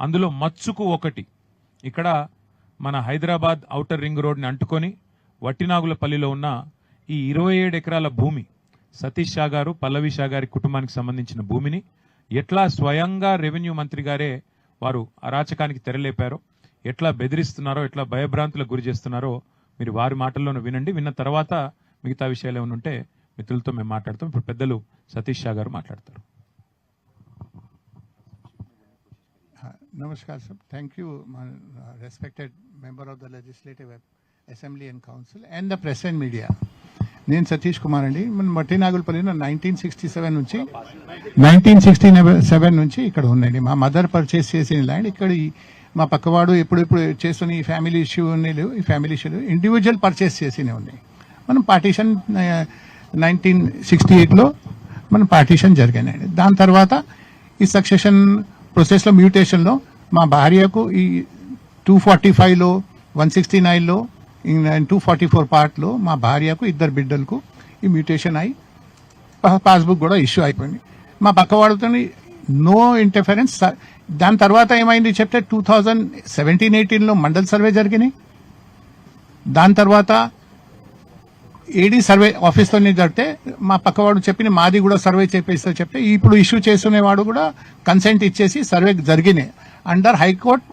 అందులో మచ్చుకు ఒకటి ఇక్కడ మన హైదరాబాద్ ఔటర్ రింగ్ రోడ్ని అంటుకొని వట్టినాగులపల్లిలో ఉన్న ఈ 27 ఎకరాల భూమి సతీష్ షా గారు పల్లవి షా గారి కుటుంబానికి సంబంధించిన భూమిని ఎట్లా స్వయంగా రెవెన్యూ మంత్రి గారే వారు అరాచకానికి తెరలేపారో, ఎట్లా బెదిరిస్తున్నారో, ఎట్లా భయభ్రాంతులకు గురి చేస్తున్నారో మీరు వారి మాటల్లోనూ వినండి. విన్న తర్వాత మిగతా విషయాలు ఏమైనా ఉంటే మిత్రులతో మేము మాట్లాడతాం. ఇప్పుడు పెద్దలు సతీష్ షా గారు మాట్లాడతారు. Namaskar sir. Thank you, respected member of the Legislative Assembly and Council and the press and media. నేను సతీష్ కుమార్ అండి. మన వట్టినాగులపల్లిలో 1967 నుంచి ఇక్కడ ఉందండి. మా మదర్ పర్చేస్ చేసిన ల్యాండ్ ఇక్కడ. మా పక్కవాడు ఎప్పుడెప్పుడు చేస్తున్న ఈ ఫ్యామిలీ ఇష్యూలు ఇండివిజువల్ పర్చేస్ చేసినవి ఉన్నాయి. మనం పార్టీషన్ 1968లో మనం పార్టీషన్ జరిగానండి. దాని తర్వాత ఈ సక్సెషన్ ప్రొసెస్లో మ్యూటేషన్లో మా భార్యకు ఈ 245లో 169లో 244 పార్ట్లో మా భార్యకు ఇద్దరు బిడ్డలకు ఈ మ్యూటేషన్ అయి పాస్బుక్ కూడా ఇష్యూ అయిపోయింది. మా పక్కవాడితో నో ఇంటర్ఫరెన్స్. దాని తర్వాత ఏమైంది చెప్తే 2017-18లో మండల్ సర్వే జరిగినాయి. దాని తర్వాత ఏడీ సర్వే ఆఫీస్తో జరిగితే మా పక్కవాడు చెప్పిన మాది కూడా సర్వే చేపిస్తా చెప్తే ఇప్పుడు ఇష్యూ చేసుకునేవాడు కూడా కన్సెంట్ ఇచ్చేసి సర్వే జరిగినాయి under High Court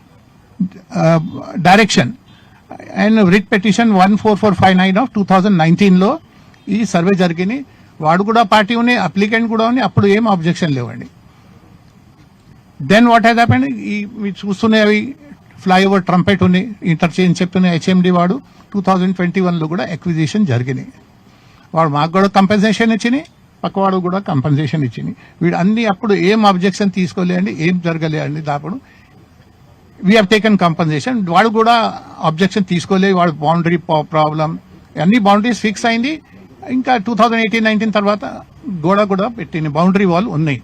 direction and writ petition 14459 of 2019లో ఈ సర్వే జరిగినాయి. వాడు కూడా పార్టీ ఉన్నాయి, అప్లికెంట్ కూడా ఉన్నాయి. అప్పుడు ఏం అబ్జెక్షన్ లేవండి. దెన్ వాట్ హ్యాస్ హ్యాపెండ్, ఈ మీరు చూస్తున్నాయి అవి ఫ్లైఓవర్ ట్రంపెట్ ఉన్నాయి, ఇంటర్చేంజ్ చెప్తున్నాయి. హెచ్ఎండి వాడు 2021లో కూడా ఎక్విజిషన్ జరిగినాయి. వాడు మాకు కూడా కంపెన్సేషన్ ఇచ్చినాయి, పక్కవాడు కూడా కంపెన్సేషన్ ఇచ్చినాయి. వీడు అన్ని అప్పుడు ఏం అబ్జెక్షన్ తీసుకోలేండి, ఏం జరగలేండి. దాప్పుడు వీ హ్యావ్ టేకన్ కంపెన్సేషన్. వాడు కూడా అబ్జెక్షన్ తీసుకోలేదు. వాడు బౌండరీ ప్రాబ్లం అన్ని బౌండరీస్ ఫిక్స్ అయింది. ఇంకా 2018-19 తర్వాత గోడ కూడా పెట్టింది. బౌండరీ వాల్ ఉన్నాయి,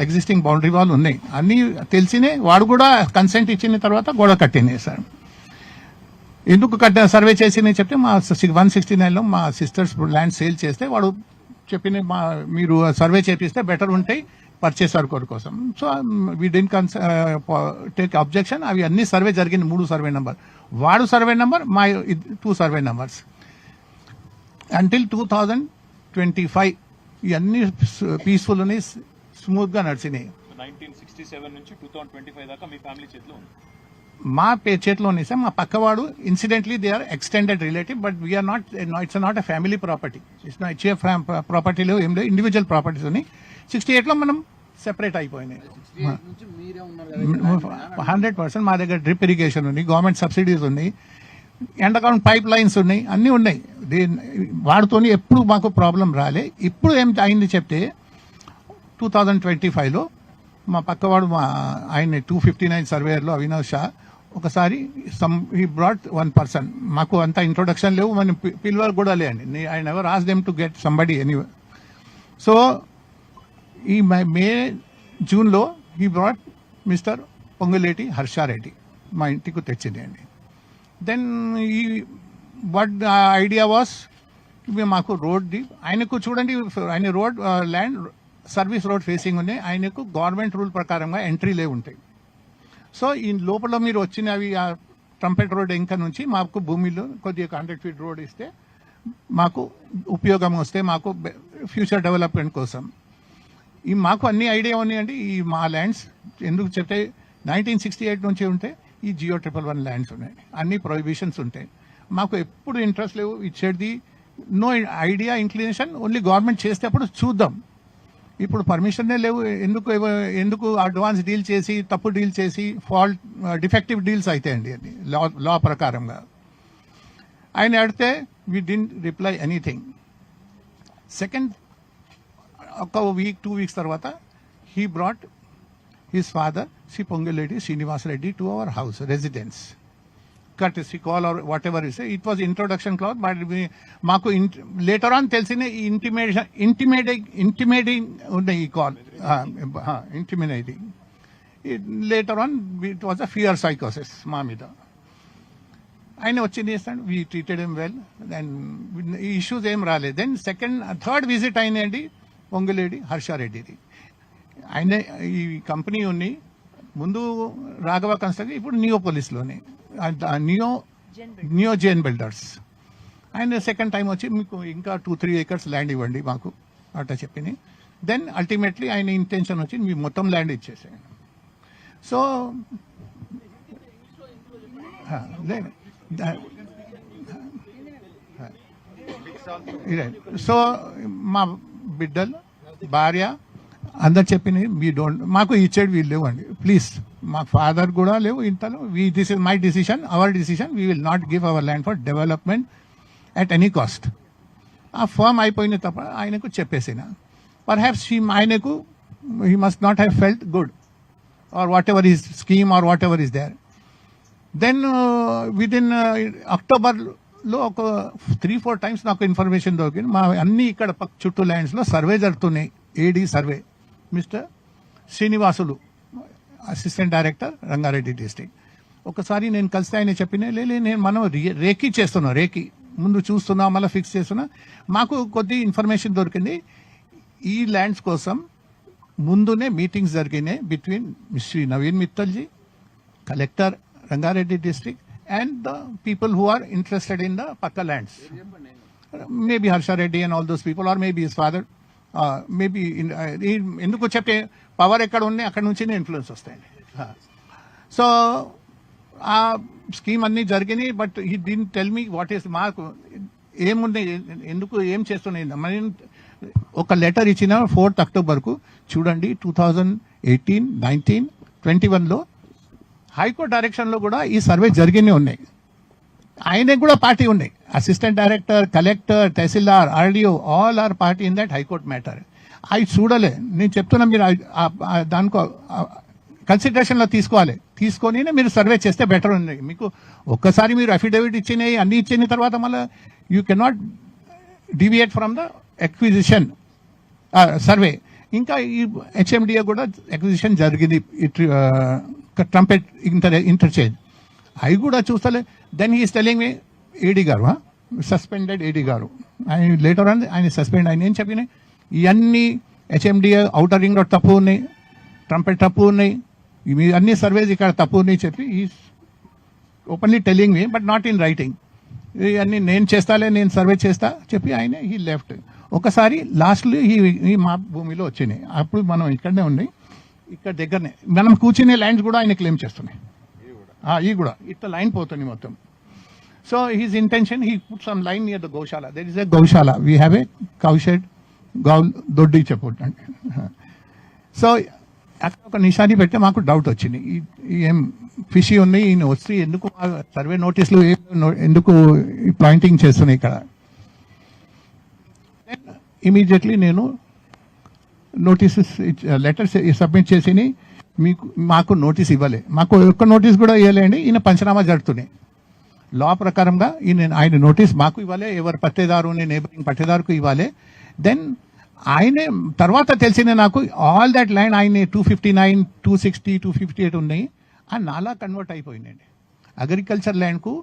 ఎగ్జిస్టింగ్ బౌండరీ వాల్ ఉన్నాయి, అన్ని తెలిసినే. వాడు కూడా కన్సెంట్ ఇచ్చిన తర్వాత గోడ కట్టినాయి సార్. ఎందుకు సర్వే చేసి చెప్తే మా 169లో మా సిస్టర్స్ ల్యాండ్ సేల్ చేస్తే వాడు చెప్పిన మీరు సర్వే చేపిస్తే బెటర్ ఉంటాయి పర్చేసర్ కోడ్ కోసం. So we didn't take objection. అవి అన్ని సర్వే జరిగింది. 3 సర్వే నెంబర్, వాడు సర్వే నెంబర్, మా 2 సర్వే నెంబర్స్. అంటిల్ 2025 ఇవన్నీ పీస్ఫుల్ అని స్మూత్ గా నడిచినాయి. 1967 నుంచి 2025 దాకా మీ ఫ్యామిలీ చేతిలో ఉంది. మా చేతిలో ఉంది సార్. మా పక్కవాడు incidentally they are extended relative, but we're not, it's not a family property. It's HF ప్రాపర్టీలో ఏం లేదు, ఇండివిజువల్ ప్రాపర్టీస్ ఉన్నాయి. 68లో మనం సెపరేట్ అయిపోయినాయి. 100% మా దగ్గర డ్రిప్ ఇరిగేషన్ ఉంది, గవర్నమెంట్ సబ్సిడీస్ ఉన్నాయి, ఎండకాలం పైప్ లైన్స్ ఉన్నాయి, అన్నీ ఉన్నాయి. వాడుతోని ఎప్పుడు మాకు ప్రాబ్లం రాలే. ఇప్పుడు ఏం అయింది చెప్తే 2025లో మా పక్కవాడు ఆయన 259 సర్వేయర్లో అవినాష్ షా ఒకసారి హీ బ్రాట్ 1 పర్సన్. మాకు అంత ఇంట్రొడక్షన్ లేవు, మనం పిల్లలు కూడా లేండి. I never ask them to get somebody anyway. So ఈ జూన్లో he brought mister Ponguleti Harsha Reddy మా ఇంటికి తెచ్చిందండి. దెన్ ఈ వాట్ ఐడియా వాస్, మాకు రోడ్ది ఆయనకు చూడండి, ఆయన road land service road facing ఉన్నాయి. ఆయనకు గవర్నమెంట్ రూల్ ప్రకారంగా ఎంట్రీలే ఉంటాయి. సో ఈ లోపల మీరు వచ్చినవి ఆ ట్రంపెట్ రోడ్ ఇంకా నుంచి మాకు భూమిలో కొద్దిగా 100 ఫీట్ రోడ్ ఇస్తే మాకు ఉపయోగం వస్తే, మాకు ఫ్యూచర్ డెవలప్మెంట్ కోసం. ఈ మాకు అన్ని ఐడియా ఉన్నాయండి. ఈ మా ల్యాండ్స్ ఎందుకు చెప్తే 1968 నుంచి ఉంటే ఈ జియో 111 ల్యాండ్స్ ఉన్నాయి, అన్ని ప్రొహిబిషన్స్ ఉంటాయి. మాకు ఎప్పుడు ఇంట్రెస్ట్ లేవు ఇచ్చేది, no idea, inclination. Only government చేస్తే అప్పుడు చూద్దాం. ఇప్పుడు పర్మిషన్నే లేవు. ఎందుకు అడ్వాన్స్ డీల్ చేసి, తప్పు డీల్ చేసి, ఫాల్ట్ డిఫెక్టివ్ డీల్స్ అవుతాయండి అది లా ప్రకారంగా. ఆయన అడిగితే we didn't reply anything. Second ఒక వీక్ 2 వీక్స్ తర్వాత he brought his father Shri Ponguleti Srinivas Reddy to our house residence. courtesy call or whatever you say. It was introduction clause, but మాకు later on తెలిసిన intimating ఉన్నాయి ఈ call, intimidating. Later on it was a fear psychosis మా మీద. ఆయన వచ్చి చేస్తాడు, we treated him well, then issues ఏం రాలేదు. దెన్ థర్డ్ విజిట్ అయినండి పొంగులేడి హర్షారెడ్డిది. ఆయన ఈ కంపెనీ ఉంది ముందు రాఘవ కన్స్ట్రక్షన్, ఇప్పుడు నియోపోలిస్లోనే నియో జేన్ బిల్డర్స్. ఆయన సెకండ్ టైం వచ్చి మీకు ఇంకా 2-3 acres ల్యాండ్ ఇవ్వండి మాకు అట్లా చెప్పింది. దెన్ అల్టిమేట్లీ ఆయన ఇంటెన్షన్ వచ్చి మీ మొత్తం ల్యాండ్ ఇచ్చేసేయండి. సో సో మా బిడ్డలు భార్య అందరు చెప్పింది వీ డోంట్, మాకు ఇచ్చేది వీళ్ళు లేవండి ప్లీజ్, మా ఫాదర్ కూడా లేవు ఇంతలో. This is my decision, our decision, we will not give our land for development at any cost. ఆ ఫామ్ అయిపోయిన తప్ప ఆయనకు చెప్పేసిన పర్హాప్స్ ఆయనకు he must not have felt good or whatever is scheme or whatever is there. Then within అక్టోబర్లో ఒక 3-4 times నాకు information దొరికింది. మా అన్ని ఇక్కడ చుట్టూ ల్యాండ్స్లో సర్వే జరుగుతున్నాయి. ఏడీ survey mister Srinivasulu, assistant director, Rangareddy district. ఒకసారి నేను కలిస్తే ఆయన చెప్పిన నేను మనం రేకీ చేస్తున్నాం, రేకీ ముందు చూస్తున్నా మళ్ళీ ఫిక్స్ చేస్తున్నా. మాకు కొద్ది ఇన్ఫర్మేషన్ దొరికింది. ఈ ల్యాండ్స్ కోసం ముందునే మీటింగ్స్ జరిగినాయి బిట్వీన్ శ్రీ నవీన్ మిత్తల్జీ, collector Rangareddy district, and the people who are interested in the పక్క lands. Maybe Harsha Reddy and all those people, or maybe his father, maybe. ఎందుకు చెప్తే పవర్ ఎక్కడ ఉన్నాయి అక్కడ నుంచినే ఇన్ఫ్లుయెన్స్ వస్తాయండి. సో ఆ స్కీమ్ అన్నీ జరిగినాయి. బట్ ఈ దీన్ని టెల్ మీ వాట్ ఈస్, మాకు ఏమున్నాయి, ఎందుకు ఏం చేస్తున్నాయి. మరి ఒక లెటర్ ఇచ్చిన 4th October చూడండి 2018, 19, 21లో హైకోర్టు డైరెక్షన్లో కూడా ఈ సర్వే జరిగినే ఉన్నాయి. ఆయనకు కూడా పార్టీ ఉన్నాయి. Assistant director, collector, tahsildar, RDO, all are party in that high court matter. అవి చూడలే. నేను చెప్తున్నా మీరు దానికో కన్సిడరేషన్లో తీసుకొని మీరు సర్వే చేస్తే బెటర్ ఉంది. మీకు ఒక్కసారి మీరు అఫిడవిట్ ఇచ్చినాయి అన్ని ఇచ్చిన తర్వాత మళ్ళీ you cannot deviate from the acquisition survey. ఇంకా ఈ హెచ్ఎండిఏ కూడా ఎక్విజిషన్ జరిగింది, ట్రంపెట్ ఇంటర్చేంజ్, అవి కూడా చూస్తలే. దెన్ హీస్ టెలింగ్ మీ ఏడీ గారు, సస్పెండెడ్ ఏడీ గారు, ఆయన లేటర్ ఆన్ ఆయన సస్పెండ్. ఆయన ఏం చెప్పినాయి, ఇవన్నీ హెచ్ఎండిఏ ఔటర్ రింగ్ రోడ్ తప్పు ఉన్నాయి, ట్రంపెట్ తప్పు ఉన్నాయి, ఇవి అన్ని సర్వేస్ ఇక్కడ తప్పు ఉన్నాయి చెప్పి is openly telling me, but not in writing. ఇవన్నీ నేను చేస్తాలే, నేను సర్వే చేస్తా చెప్పి ఆయన హీ లెఫ్ట్. ఒకసారి లాస్ట్లో ఈ మా భూమిలో వచ్చినాయి. అప్పుడు మనం ఇక్కడనే ఉన్నాయి, ఇక్కడ దగ్గరనే మనం కూర్చునే ల్యాండ్స్ కూడా ఆయన క్లెయిమ్ చేస్తున్నాయి. ఇవి కూడా ఇట్లా లైన్ పోతుంది మొత్తం. So his intention, he put some line near the gaushala. There is a gaushala, we have a cow shed, దొడ్డి చెప్పండి. సో అక్కడ ఒక నిశాని పెడితే మాకు డౌట్ వచ్చింది, ఏం ఫిషి ఉన్నాయి, ఈయన వచ్చి ఎందుకు సర్వే నోటీసులు ఎందుకు పాయింటింగ్ చేస్తున్నాయి ఇక్కడ. ఇమీడియట్లీ నేను నోటీసెస్ లెటర్స్ సబ్మిట్ చేసి మాకు నోటీస్ ఇవ్వలే, మాకు ఒక్క నోటీస్ కూడా ఇవ్వలేండి. ఈయన పంచనామా జరుగుతున్నాయి. లా ప్రకారంగా ఆయన నోటీస్ మాకు ఇవ్వాలి, ఎవరు పట్టేదారు నేబరింగ్ పట్టేదారుకు ఇవ్వాలి. దెన్ ఆయనే తర్వాత తెలిసిన నాకు ఆల్ దట్ ల్యాండ్ ఆయన 259, 260, 258 ఉన్నాయి, ఆ నాలా కన్వర్ట్ అయిపోయిందండి. అగ్రికల్చర్ ల్యాండ్కు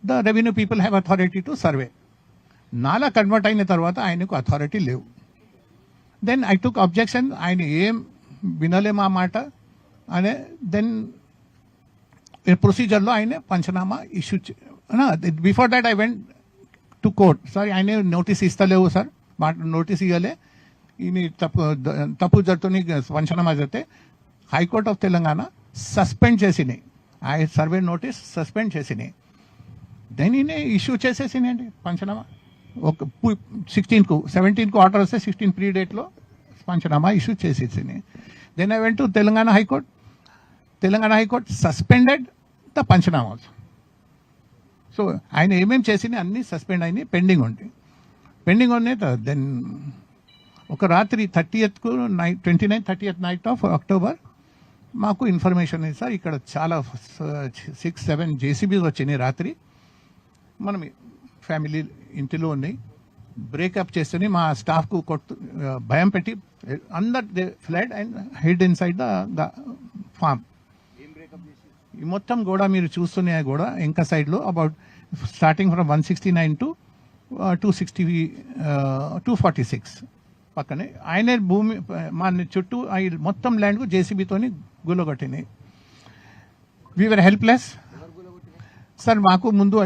the revenue people have authority to survey. నాలా కన్వర్ట్ అయిన తర్వాత ఆయనకు అథారిటీ లేవు. దెన్ ఐ టుక్ అబ్జెక్షన్, ఆయన ఏం వినలే మా మాట అనే. దెన్ ప్రొసీజర్లో ఆయన panchnama issue. Before that I went to court. Sir ఆయన నోటీస్ ఇస్తలేవు సార్, మాట నోటీస్ ఇవ్వలే, ఈయన తప్పు జరుగుతుంది, పంచనామా జరిగితే హైకోర్ట్ ఆఫ్ తెలంగాణ సస్పెండ్ చేసినాయి, ఆ సర్వే నోటీస్ సస్పెండ్ చేసినాయి. దెన్ ఈయన ఇష్యూ చేసేసినాయండి పంచనామా. ఒక 16కు 17కు ఆర్డర్ వస్తే 16 ప్రీ డేట్లో పంచనామా ఇష్యూ చేసేసినాయి. Then I went to Telangana High Court. Telangana High Court suspended the panchanama also. So ఆయన ఏమేమి చేసినాయి అన్నీ సస్పెండ్ అయినాయి, పెండింగ్ ఉంటాయి. పెండింగ్ ఉన్నాయి. దెన్ ఒక రాత్రి 30th night 29, 30th knight of October మాకు ఇన్ఫర్మేషన్ ఉంది సార్, ఇక్కడ చాలా 6-7 JCBs వచ్చినాయి రాత్రి, మనం ఫ్యామిలీ ఇంటిలో ఉన్నాయి, బ్రేకప్ చేస్తేనే మా స్టాఫ్కు భయం పెట్టి అందర్ they flood and head inside the farm. ఈ మొత్తం కూడా మీరు చూస్తున్నాయి కూడా ఇంకా సైడ్లో అబౌట్ స్టార్టింగ్ ఫ్రమ్ 169 to 246. పక్కనే ఆయనే భూమి మా చుట్టూ మొత్తం ల్యాండ్కు జేసీబీతోని గుల్లగొట్టినాయి. We're helpless sir. మాకు ముందు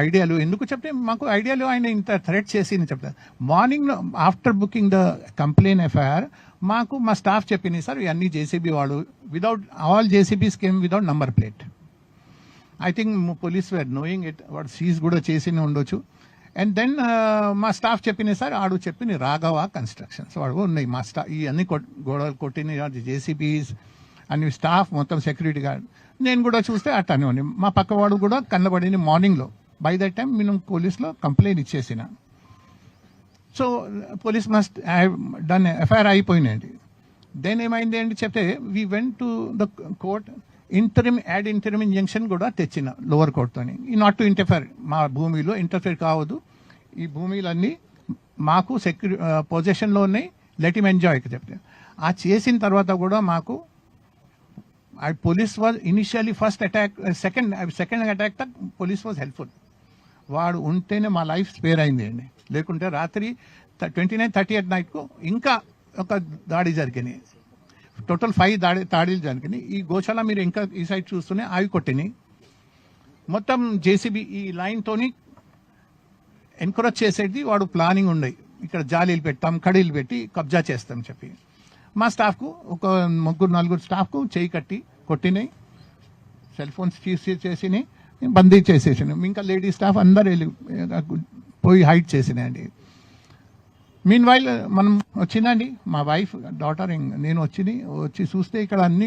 ఐడియాలు ఎందుకు చెప్తే మాకు ఐడియాలు ఆయన ఇంత థ్రెట్ చేసి చెప్తారు. Morning after booking the complaint FIR మాకు మా స్టాఫ్ చెప్పింది సార్ ఇవన్నీ జేసీబీ వాడు without all JCBs came without number plate. I think police were knowing it, వాడు సీజ్ కూడా చేసి ఉండొచ్చు. అండ్ దెన్ మా స్టాఫ్ చెప్పింది సార్ ఆడు చెప్పింది రాఘవ కన్స్ట్రక్షన్స్ వాడు ఉన్నాయి. మా స్టాఫ్ ఈ అన్ని గోడలు కొట్టిన జేసీబీస్ అన్ని స్టాఫ్ మొత్తం సెక్యూరిటీ గార్డ్. నేను కూడా చూస్తే అట్టనే ఉంది. మా పక్కవాడు కూడా కనబడింది మార్నింగ్లో. బై దట్ టైం నేను పోలీస్లో కంప్లైంట్ ఇచ్చేసిన. So police must have done FIR అయిపోయినాయండి. దెన్ ఏమైంది అంటే చెప్తే we went to the court. Interim injunction కూడా తెచ్చిన లోవర్ కోర్టుతోని నాట్ టు ఇంటర్ఫేర్. మా భూమిలో ఇంటర్ఫేర్ కావద్దు, ఈ భూమిలన్నీ మాకు పొజిషన్లో ఉన్నాయి, లెట్ హిమ్ ఎంజాయ్ చెప్తే. ఆ చేసిన తర్వాత కూడా మాకు police was initially first attack second attack తక్ పోలీస్ వాజ్ హెల్ప్ఫుల్. వాడు ఉంటేనే మా లైఫ్ స్పేర్ అయింది అండి. లేకుంటే రాత్రి 29, 30 నైట్కు ఇంకా ఒక దాడి జరిగినాయి. టోటల్ 5 దాడులు జరిగినాయి. ఈ గోశాల మీరు ఇంకా ఈ సైడ్ చూస్తూనే అవి కొట్టినాయి. మొత్తం జేసీబీ ఈ లైన్తోని ఎంకరేజ్ చేసేది వాడు ప్లానింగ్ ఉన్నాయి. ఇక్కడ జాలీలు పెట్టాం, కడీలు పెట్టి కబ్జా చేస్తాం చెప్పి మా స్టాఫ్కు ఒక 3-4 స్టాఫ్కు చేయి కట్టి కొట్టినాయి, సెల్ ఫోన్స్ చేసినాయి, బందీ చేసేసినాయి. ఇంకా లేడీ స్టాఫ్ అందరు వెళ్ళి పోయి హైడ్ చేసినాయండి. మీన్ వైల్ మనం వచ్చిందండి మా వైఫ్ డాటర్ నేను వచ్చి చూస్తే ఇక్కడ అన్ని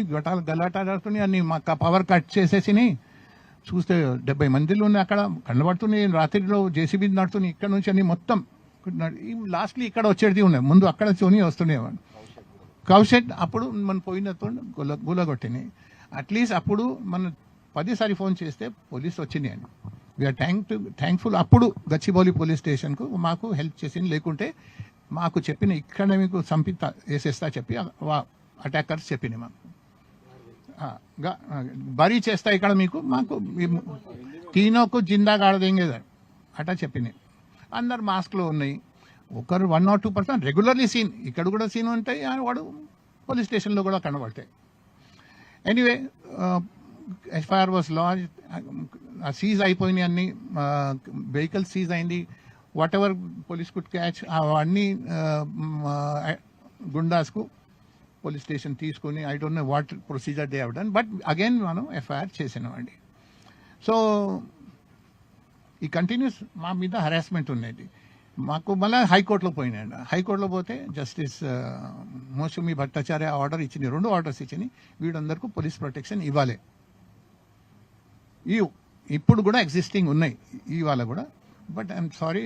గలాటాడుతున్నాయి, అన్ని మా పవర్ కట్ చేసేసినాయి. చూస్తే 70 మందిలో ఉన్నాయి అక్కడ కనబడుతున్నాయి. రాత్రిలో జేసీబీ నడుతున్నాయి. ఇక్కడ నుంచి అన్ని మొత్తం లాస్ట్లీ ఇక్కడ వచ్చేది ఉన్నాయి. ముందు అక్కడ వస్తున్నాయి కౌషెట్. అప్పుడు మనం పోయినతో గులగొట్టినాయి. అట్లీస్ట్ అప్పుడు మనం 10 సారి ఫోన్ చేస్తే పోలీస్ వచ్చినాయి అండి. We're thankful. అప్పుడు గచ్చిబౌలి పోలీస్ స్టేషన్కు మాకు హెల్ప్ చేసింది. లేకుంటే మాకు చెప్పిన ఇక్కడ మీకు వేసేస్తా చెప్పి అటాకర్స్ చెప్పినాయి మాకు బరీ చేస్తా ఇక్కడ మీకు మాకు తీనోకు జిందా గాడదేంగే అటా చెప్పినాయి. అందరు మాస్క్లో ఉన్నాయి. ఒకరు 1 or 2% రెగ్యులర్లీ సీన్, ఇక్కడ కూడా సీన్ ఉంటాయి, వాడు పోలీస్ స్టేషన్లో కూడా కనబడతాయి. Anyway FIR was launch. Seize అయిపోయినాయి అన్ని వెహికల్ సీజ్ అయింది. What ever police could catch అవన్నీ గుండాస్కు పోలీస్ స్టేషన్ తీసుకొని I don't know what procedure they have done, but again మనం ఎఫ్ఐఆర్ చేసినామండి. సో ఈ కంటిన్యూస్ మా మీద హరాస్మెంట్ ఉండేది. మాకు మళ్ళీ హైకోర్టులో పోయినాయండి. హైకోర్టులో పోతే జస్టిస్ మోసమి భట్టాచార్య ఆర్డర్ ఇచ్చింది, 2 ఆర్డర్స్ ఇచ్చింది. వీడందరికీ పోలీస్ ప్రొటెక్షన్ ఇవ్వాలి. ఇప్పుడు కూడా ఎగ్జిస్టింగ్ ఉన్నాయి ఇవాళ కూడా. But I'm sorry,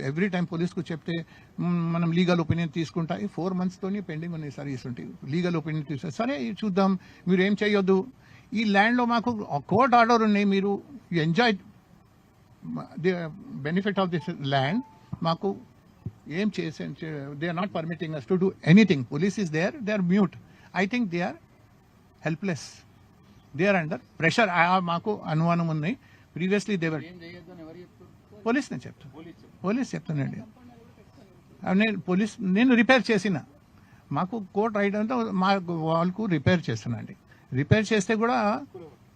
every time పోలీస్కు చెప్తే మనం లీగల్ ఒపీనియన్ తీసుకుంటా. 4 monthsతోని పెండింగ్ ఉన్నాయి సార్ ఇస్తుంటే లీగల్ ఒపీనియన్ తీసుకుంటే. సరే చూద్దాం, మీరు ఏం చేయొద్దు, ఈ ల్యాండ్లో మాకు కోర్ట్ ఆర్డర్ ఉన్నాయి, మీరు enjoy the benefit of this land. మాకు ఏం చేసే they are not permitting us to do anything. Police is there, they are mute. I think they are helpless, they are under pressure. మాకు అనుమానం ఉన్నాయి. Previously they were పోలీస్నే చెప్తాను, police చెప్తానండి. నేను repair చేసిన, మాకు కోర్ట్ రైట్ అంటే మా వాళ్ళకు రిపేర్ చేస్తున్నాండి. రిపేర్ చేస్తే కూడా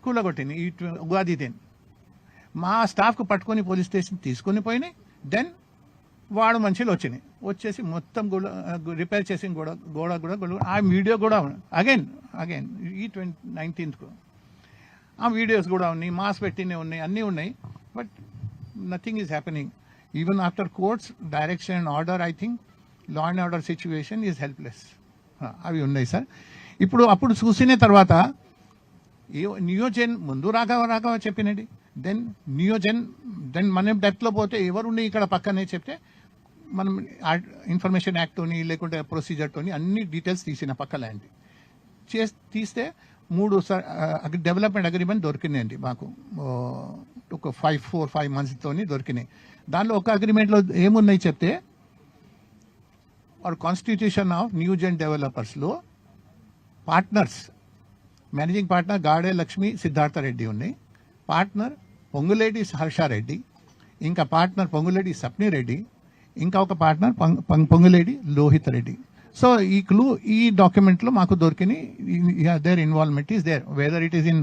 కూలగొట్టింది ఈ ఉగాది దెన్. మా స్టాఫ్కు పట్టుకొని పోలీస్ స్టేషన్ తీసుకొని పోయినాయి. దెన్ వాడు మనుషులు వచ్చేసి మొత్తం రిపేర్ చేసిన గోడ కూడా ఆ వీడియో కూడా అగైన్ ఈ 19th ఆ వీడియోస్ కూడా ఉన్నాయి, మాస్ పెట్టినవి ఉన్నాయి, అన్నీ ఉన్నాయి. But nothing is happening. Even after courts direction and order, I think law and order situation is helpless. అవి ఉన్నాయి సార్. అప్పుడు చూసిన తర్వాత నియోజన్ ముందు రాఘవ చెప్పినది. దెన్ నియోజన్, దెన్ మనం డెప్త్లో పోతే ఎవరుండి ఇక్కడ పక్కనే చెప్తే మనం ఇన్ఫర్మేషన్ యాక్ట్తోని లేకుంటే ప్రొసీజర్తోని అన్ని డీటెయిల్స్ తీసిన పక్క ల్యాండ్ తీస్తే 3 డెవలప్మెంట్ అగ్రిమెంట్ దొరికినాయండి మాకు. ఒక 4-5 monthsతోని దొరికినాయి. దానిలో ఒక అగ్రిమెంట్లో ఏమున్నాయి చెప్తే, కాన్స్టిట్యూషన్ ఆఫ్ న్యూజెన్ డెవలపర్స్లో partners, managing partner Gade Lakshmi Siddhartha Reddy ఉన్నాయి, పార్ట్నర్ పొంగులేటి హర్షారెడ్డి, ఇంకా పార్ట్నర్ పొంగులేటి సప్ని రెడ్డి, ఇంకా ఒక పార్ట్నర్ పొంగులేటి లోహిత్ రెడ్డి. సో ఈ క్లూ ఈ డాక్యుమెంట్ లో మాకు దొరికిన their involvement is their whether it is in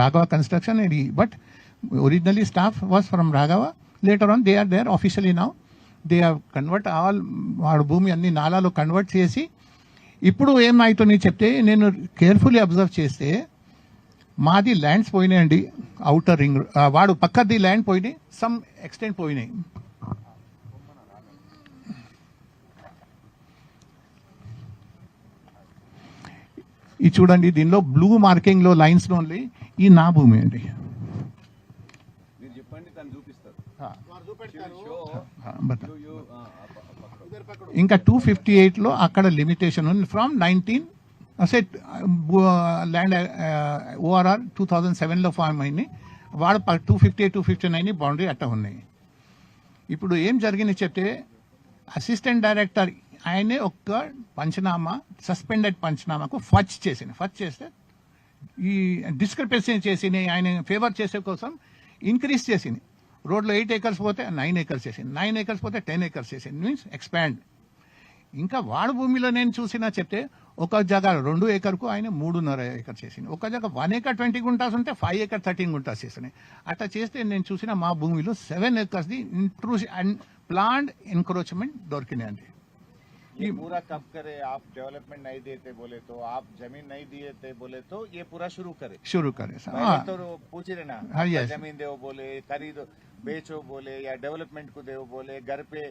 Raghava construction but originally staff was from Raghava later on they are their officially now they have convert all వాడు భూమి అన్ని నాలాలు కన్వర్ట్ చేసి ఇప్పుడు ఏమైతుంది చెప్తే నేను కేర్ఫుల్లీ అబ్జర్వ్ చేస్తే మాది ల్యాండ్స్ పోయినాయండి అవుటర్ రింగ్ వాడు పక్కది ల్యాండ్ పోయినాయి సమ్ ఎక్స్టెంట్ పోయినాయి ఇది చూడండి దీనిలో బ్లూ మార్కింగ్ లో లైన్స్ లో ఓన్లీ ఈ నా భూమి అండి మీరు చెప్పండి తను చూపిస్తారు ఇంకా 258 లో అక్కడ లిమిటేషన్ ఉంది ఫ్రమ్ 19 సెట్ ల్యాండ్ ఓఆర్ఆర్ 2007 లో ఫార్మ్ అయింది వాడు 258 259 బౌండరీ అట్ట ఉన్నాయి ఇప్పుడు ఏం జరిగింది చెప్తే అసిస్టెంట్ డైరెక్టర్ ఆయనే ఒక్క పంచనామా సస్పెండెడ్ పంచనామాకు ఫచ్ చేస్తే ఈ డిస్క్రిపెన్సీ చేసింది ఆయన ఫేవర్ చేసే కోసం ఇంక్రీజ్ చేసింది రోడ్లో 8 acres పోతే 9 acres చేసింది 9 acres పోతే 10 acres చేసింది మీన్స్ ఎక్స్పాండ్ ఇంకా వాడు భూమిలో నేను చూసినా చెప్తే ఒక జగ 2 acreకు ఆయన 3.5 acres చేసింది ఒక జగ 1 acre 20 గుంటాస్ ఉంటే 5 acre 13 గుంటాస్ చేసినాయి అట్లా చేస్తే నేను చూసిన మా భూమిలో 7 acres ది ప్లాంట్ ఎన్క్రోచ్మెంట్ దొరికినాయండి ये पूरा कब करे आप डेवलपमेंट नहीं देते बोले तो आप जमीन नहीं दिए थे बोले तो ये पूरा शुरू करे हाँ तो पूछ रहे ना हाँ, yes. जमीन दो बोले खरीदो बेचो बोले या डेवलपमेंट को दो बोले घर पे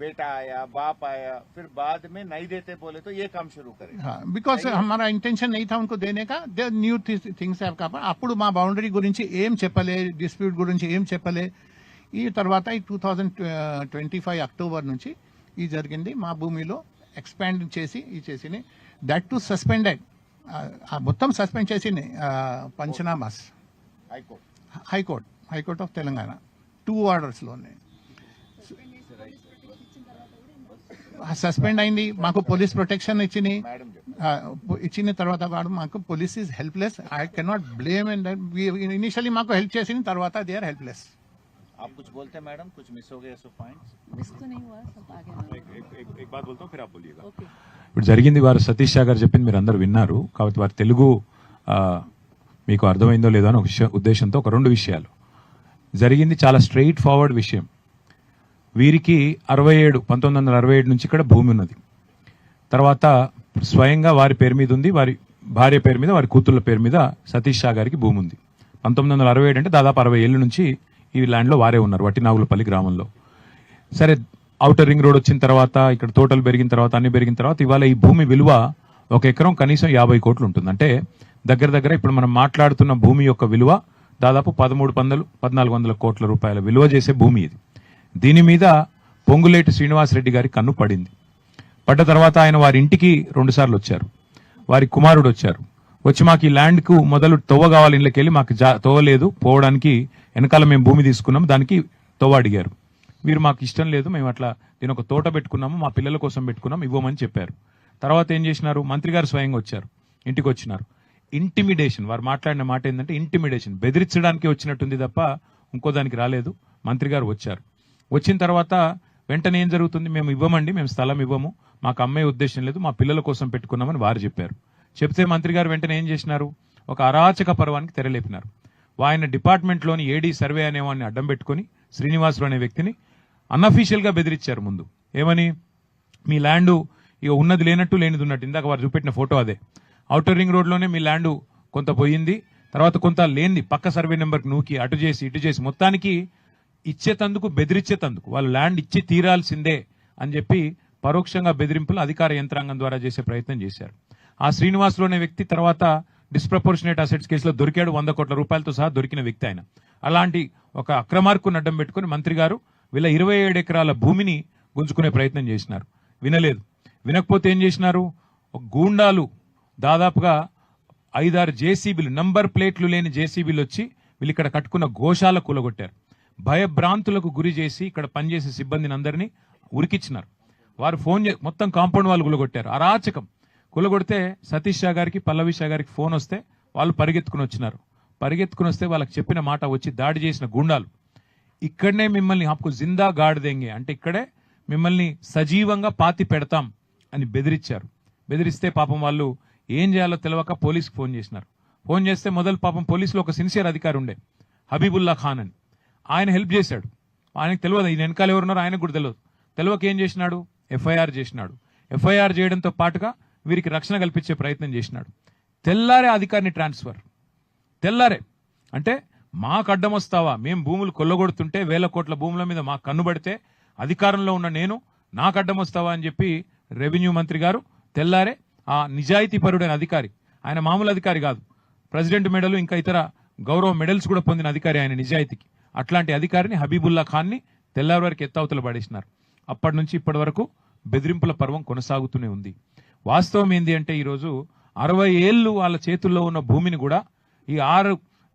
बेटा आया बाप आया फिर बाद में नहीं देते बोले तो ये काम शुरू करे हाँ बिकॉज हमारा इंटेंशन नहीं था उनको देने का దే న్యూ థింగ్స్ హ్యావ్ కాపా అప్పుడు మా బౌండరీ గురించి ఏం చెప్పలే డిస్ప్యూట్ గురించి ఏం చెప్పలే ఈ తర్వాత ఈ 2025 అక్టోబర్ నుంచి ఈ జరిగింది మా భూమిలో ఎక్స్పాండ్ చేసి ఈ చేసి దట్ టు సస్పెండెడ్ మొత్తం సస్పెండ్ చేసింది పంచనామాస్ హైకోర్ట్ ఆఫ్ తెలంగాణ 2 orders లోనే సస్పెండ్ అయింది మాకు పోలీస్ ప్రొటెక్షన్ ఇచ్చిన తర్వాత వాడు మాకు police is helpless I cannot blame and initially మాకు హెల్ప్ చేసిన తర్వాత దే ఆర్ హెల్ప్లెస్ आप कुछ बोलते हैं मैडम कुछ मिस हो गए सो पॉइंट्स मिस तो नहीं हुआ सब आगे एक बात बोलता हूँ फिर आप बोलिएगा ओके ఇప్పుడు జరిగింది వారు సతీష్ షా గారు చెప్పింది మీరు అందరూ విన్నారు కాబట్టి వారి తెలుగు మీకు అర్థమైందో లేదో అని ఒక ఉద్దేశంతో ఒక 2 విషయాలు జరిగింది చాలా స్ట్రెయిట్ ఫార్వర్డ్ విషయం వీరికి 1967 నుంచి ఇక్కడ భూమి ఉన్నది తర్వాత స్వయంగా వారి పేరు మీద ఉంది వారి భార్య పేరు మీద వారి కూతుళ్ళ పేరు మీద సతీష్ షా గారికి భూమి ఉంది 1967 అంటే దాదాపు 60 ఏళ్ళ నుంచి ఈ ల్యాండ్లో వారే ఉన్నారు వట్టినాగులపల్లి గ్రామంలో సరే ఔటర్ రింగ్ రోడ్ వచ్చిన తర్వాత ఇక్కడ తోటలు పెరిగిన తర్వాత అన్ని పెరిగిన తర్వాత ఇవాళ ఈ భూమి విలువ 1 ఎకరం కనీసం 50 కోట్లు ఉంటుంది అంటే దగ్గర ఇప్పుడు మనం మాట్లాడుతున్న భూమి యొక్క విలువ దాదాపు 1400 కోట్ల రూపాయల విలువ చేసే భూమి ఇది దీని మీద పొంగులేటి శ్రీనివాసరెడ్డి గారి కన్ను పడ్డ తర్వాత ఆయన వారి ఇంటికి 2 సార్లు వచ్చారు వారి కుమారుడు వచ్చారు వచ్చి మాకు ఈ ల్యాండ్కు మొదలు తొవ్వ కావాలి ఇళ్ళకి వెళ్ళి మాకు తొవ్వలేదు పోవడానికి వెనకాల మేము భూమి తీసుకున్నాం దానికి తొవ్వ అడిగారు వీరు మాకు ఇష్టం లేదు మేము అట్లా దీని ఒక తోట పెట్టుకున్నాము మా పిల్లల కోసం పెట్టుకున్నాం ఇవ్వమని చెప్పారు తర్వాత ఏం చేసినారు మంత్రి గారు స్వయంగా వచ్చారు ఇంటికి వచ్చినారు ఇంటిమిడేషన్ వారు మాట్లాడిన మాట ఏంటంటే ఇంటిమిడేషన్ బెదిరించడానికి వచ్చినట్టుంది తప్ప ఇంకో దానికి రాలేదు మంత్రి గారు వచ్చారు వచ్చిన తర్వాత వెంటనే ఏం జరుగుతుంది మేము ఇవ్వమండి మేము స్థలం ఇవ్వము మాకు అమ్మే ఉద్దేశం లేదు మా పిల్లల కోసం పెట్టుకున్నామని వారు చెప్పారు చెప్తే మంత్రి గారు వెంటనే ఏం చేసినారు ఒక అరాచక పర్వానికి తెరలేపినారు ఆయన డిపార్ట్మెంట్లోని ఏడీ సర్వే అనేవాడిని అడ్డం పెట్టుకుని శ్రీనివాసులు అనే వ్యక్తిని అన్అఫీషియల్గా బెదిరించారు ముందు ఏమని మీ ల్యాండ్ ఇక ఉన్నది లేనట్టు లేనిది ఉన్నట్టు ఇందాక వారు చూపెట్టిన ఫోటో అదే ఔటర్ రింగ్ రోడ్లోనే మీ ల్యాండ్ కొంత పోయింది తర్వాత కొంత లేనిది పక్క సర్వే నెంబర్కి నూకి అటు చేసి ఇటు చేసి మొత్తానికి ఇచ్చేతందుకు బెదిరించేతందుకు వాళ్ళు ల్యాండ్ ఇచ్చి తీరాల్సిందే అని చెప్పి పరోక్షంగా బెదిరింపులు అధికార యంత్రాంగం ద్వారా చేసే ప్రయత్నం చేశారు ఆ శ్రీనివాసులు అనే వ్యక్తి తర్వాత డిస్ప్రపోర్షనేట్ అసెట్స్ కేసులో దొరికాడు 100 కోట్ల రూపాయలతో సహా దొరికిన వ్యక్తి ఆయన అలాంటి ఒక అక్రమార్కుని అడ్డం పెట్టుకుని మంత్రి గారు వీళ్ళ 27 ఎకరాల భూమిని గుంజుకునే ప్రయత్నం చేసినారు వినలేదు వినకపోతే ఏం చేసినారు గూండాలు దాదాపుగా 5-6 జేసీబీలు నంబర్ ప్లేట్లు లేని జేసీబీలు వచ్చి వీళ్ళు ఇక్కడ కట్టుకున్న గోశాల కూలగొట్టారు భయభ్రాంతులకు గురి చేసి ఇక్కడ పనిచేసే సిబ్బందిని అందరినీ ఉరికిచ్చినారు వారు మొత్తం కాంపౌండ్ వాళ్ళు కూలగొట్టారు అరాచకం కూలగొడితే సతీష్ షా గారికి పల్లవి షా గారికి ఫోన్ వస్తే వాళ్ళు పరిగెత్తుకుని వచ్చినారు పరిగెత్తుకుని వస్తే వాళ్ళకి చెప్పిన మాట వచ్చి దాడి చేసిన గుండాలు ఇక్కడనే మిమ్మల్ని ఆపుకు జిందా గాడ్ దేంగే అంటే ఇక్కడే మిమ్మల్ని సజీవంగా పాతి పెడతాం అని బెదిరించారు. బెదిరిస్తే పాపం వాళ్ళు ఏం చేయాలో తెలియక పోలీసుకు ఫోన్ చేసినారు. ఫోన్ చేస్తే మొదలు పాపం పోలీసులో ఒక సిన్సియర్ అధికారి ఉండే, హబీబుల్లా ఖాన్ అని. ఆయన హెల్ప్ చేశాడు. ఆయనకు తెలియదు ఈయన వెనకాల ఎవరున్నారో ఆయనకు కూడా తెలియదు. తెలియక ఏం చేసినాడు, ఎఫ్ఐఆర్ చేసినాడు. ఎఫ్ఐఆర్ చేయడంతో పాటుగా వీరికి రక్షణ కల్పించే ప్రయత్నం చేసినాడు. తెల్లారే అధికారిని ట్రాన్స్ఫర్. తెల్లారే అంటే మాకు అడ్డం వస్తావా, మేము భూములు కొల్లగొడుతుంటే 1000 కోట్ల భూముల మీద మాకు కన్నుబడితే అధికారంలో ఉన్న నేను నాకు అడ్డం వస్తావా అని చెప్పి రెవెన్యూ మంత్రి గారు తెల్లారే ఆ నిజాయితీ పరుడైన అధికారి, ఆయన మామూలు అధికారి కాదు, ప్రెసిడెంట్ మెడల్ ఇంకా ఇతర గౌరవ మెడల్స్ కూడా పొందిన అధికారి ఆయన నిజాయితీకి, అట్లాంటి అధికారిని హబీబుల్లా ఖాన్ని తెల్లారి వరకు ఎత్తవతలు పడేసినారు. అప్పటి నుంచి ఇప్పటి వరకు బెదిరింపుల పర్వం కొనసాగుతూనే ఉంది. వాస్తవం ఏంది అంటే ఈరోజు 60 ఏళ్లు వాళ్ళ చేతుల్లో ఉన్న భూమిని కూడా ఈ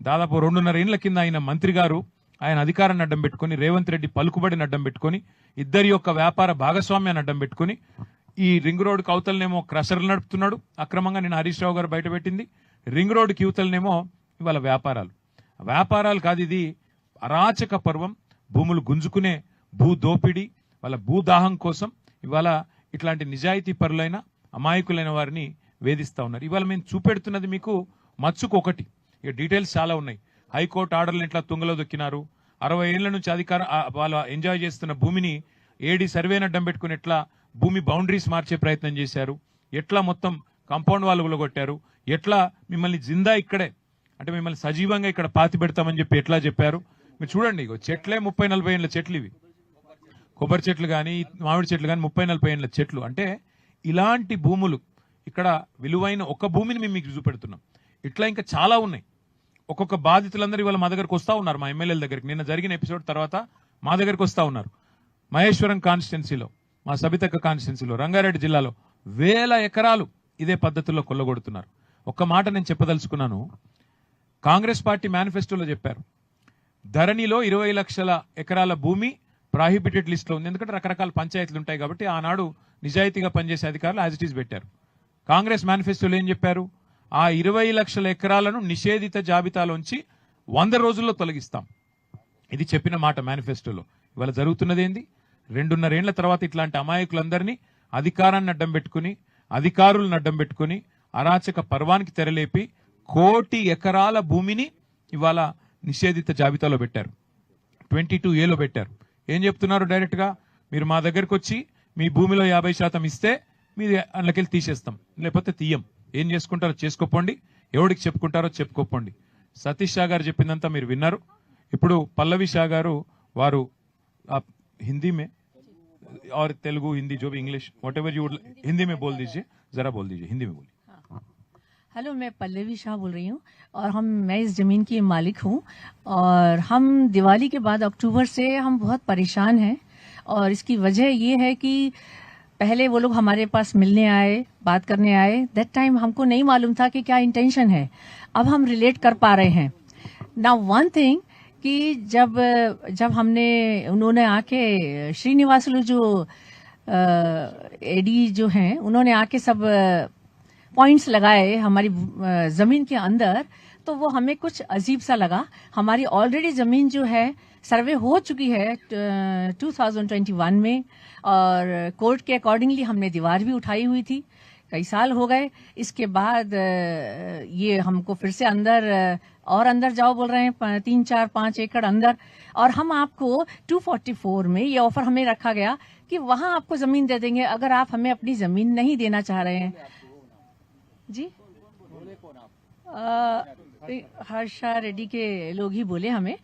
దాదాపు 2.5 ఏళ్ల కింద ఆయన మంత్రి గారు ఆయన అధికారాన్ని అడ్డం పెట్టుకుని, రేవంత్ రెడ్డి పలుకుబడిని అడ్డం పెట్టుకుని, ఇద్దరి యొక్క వ్యాపార భాగస్వామ్యాన్ని అడ్డం పెట్టుకుని ఈ రింగ్ రోడ్ కవతలనేమో క్రషర్లు నడుపుతున్నాడు అక్రమంగా. నేను హరీష్ రావు గారు బయటపెట్టింది రింగ్ రోడ్ కివతలనేమో ఇవాళ వ్యాపారాలు కాదు, ఇది అరాచక పర్వం. భూములు గుంజుకునే భూ దోపిడీ, వాళ్ళ భూదాహం కోసం ఇవాళ ఇట్లాంటి నిజాయితీ పరులైన అమాయకులైన వారిని వేధిస్తా ఉన్నారు. ఇవాళ మేము చూపెడుతున్నది మీకు మచ్చుకు ఒకటి, ఇక డీటెయిల్స్ చాలా ఉన్నాయి. హైకోర్టు ఆర్డర్లు ఎట్లా తుంగలో దొక్కినారు, 60 ఏళ్ల నుంచి వాళ్ళు ఎంజాయ్ చేస్తున్న భూమిని ఏడి సర్వేని అడ్డం పెట్టుకుని ఎట్లా భూమి బౌండరీస్ మార్చే ప్రయత్నం చేశారు, ఎట్లా మొత్తం కాంపౌండ్ వాళ్ళు కొట్టారు, ఎట్లా మిమ్మల్ని జిందా ఇక్కడే అంటే మిమ్మల్ని సజీవంగా ఇక్కడ పాతి పెడతామని చెప్పి ఎట్లా చెప్పారు. మీరు చూడండి, ఇగో చెట్లే 30-40 ఏళ్ళ చెట్లు, ఇవి కొబ్బరి చెట్లు కానీ మామిడి చెట్లు కానీ 30-40 ఏళ్ళ చెట్లు. అంటే ఇలాంటి భూములు ఇక్కడ విలువైన ఒక భూమిని మేము మీకు చూపెడుతున్నాం. ఇట్లా ఇంకా చాలా ఉన్నాయి. ఒక్కొక్క బాధితులందరూ ఇవాళ మా దగ్గరకు వస్తూ ఉన్నారు, మా ఎమ్మెల్యేల దగ్గరికి. నిన్న జరిగిన ఎపిసోడ్ తర్వాత మా దగ్గరకు వస్తూ ఉన్నారు. మహేశ్వరం కాన్స్టిట్యున్సీలో, మా సబితక్క కాన్స్టిట్యున్సీలో, రంగారెడ్డి జిల్లాలో 1000 ఎకరాలు ఇదే పద్ధతుల్లో కొల్లగొడుతున్నారు. ఒక్క మాట నేను చెప్పదలుచుకున్నాను. కాంగ్రెస్ పార్టీ మేనిఫెస్టోలో చెప్పారు, ధరణిలో 20 లక్షల ఎకరాల భూమి ప్రాహిబిటెడ్ లిస్ట్ లో ఉంది. ఎందుకంటే రకరకాల పంచాయతీలు ఉంటాయి కాబట్టి ఆనాడు నిజాయితీగా పనిచేసే అధికారులు యాజ్ ఇట్ ఈస్ పెట్టారు. కాంగ్రెస్ మేనిఫెస్టోలో ఏం చెప్పారు, ఆ 20 లక్షల ఎకరాలను నిషేధిత జాబితాలోంచి 100 రోజుల్లో తొలగిస్తాం. ఇది చెప్పిన మాట మేనిఫెస్టోలో. ఇవాళ జరుగుతున్నది ఏంది, 2.5 ఏళ్ల తర్వాత ఇట్లాంటి అమాయకులందరినీ అధికారాన్ని అడ్డం పెట్టుకుని, అధికారులను అడ్డం పెట్టుకుని అరాచక పర్వానికి తెరలేపి 1 కోటి ఎకరాల భూమిని ఇవాళ నిషేధిత జాబితాలో పెట్టారు. 22A పెట్టారు. ఏం చెప్తున్నారు డైరెక్ట్ గా, మీరు మా దగ్గరకు వచ్చి మీ భూమిలో 50% ఇస్తే మీరు అందులోకెళ్ళి తీసేస్తాం, లేకపోతే తీయం. ఏం చేసుకుంటారో చేసుకోపోండి, ఎవడికి చెప్పుకుంటారో చెప్పుకోపోండి. సతీష్ షా గారు చెప్పిందంతా మీరు విన్నారు. ఇప్పుడు పల్లవి షా గారు వారు हिंदी में और तेलुगु हिंदी जो भी English what ever you Hindi में बोल दीजिए, जरा बोल दीजिए, हिंदी में बोलिए. हेलो, मैं पल्लवी शाह बोल रही हूँ और मैं इस ज़मीन की मालिक हूँ और हम दिवाली के बाद अक्टूबर से हम बहुत परेशान हैं और इसकी वजह ये है कि पहले वो लोग हमारे पास मिलने आए, बात करने आए. दैट टाइम हमको नहीं मालूम था कि क्या इंटेंशन है. अब हम रिलेट कर पा रहे हैं. नाउ वन थिंग कि जब हमने उन्होंने आके श्रीनिवासलू जो एडी जो हैं उन्होंने आके सब पॉइंट्स लगाए हमारी जमीन के अंदर, तो वो हमें कुछ अजीब सा लगा. हमारी ऑलरेडी जमीन जो है सर्वे हो चुकी है 2021 में और कोर्ट के अकॉर्डिंगली हमने दीवार भी उठाई हुई थी. कई साल हो गए. इसके बाद ये हमको फिर से अंदर जाओ बोल रहे हैं, 3, 4, 5 एकड़ अंदर. और हम आपको 244 में ये ऑफर हमें रखा गया कि वहां आपको जमीन दे देंगे अगर आप हमें अपनी जमीन नहीं देना चाह रहे हैं. जी, हर्षा रेड्डी के लोग ही बोले हमें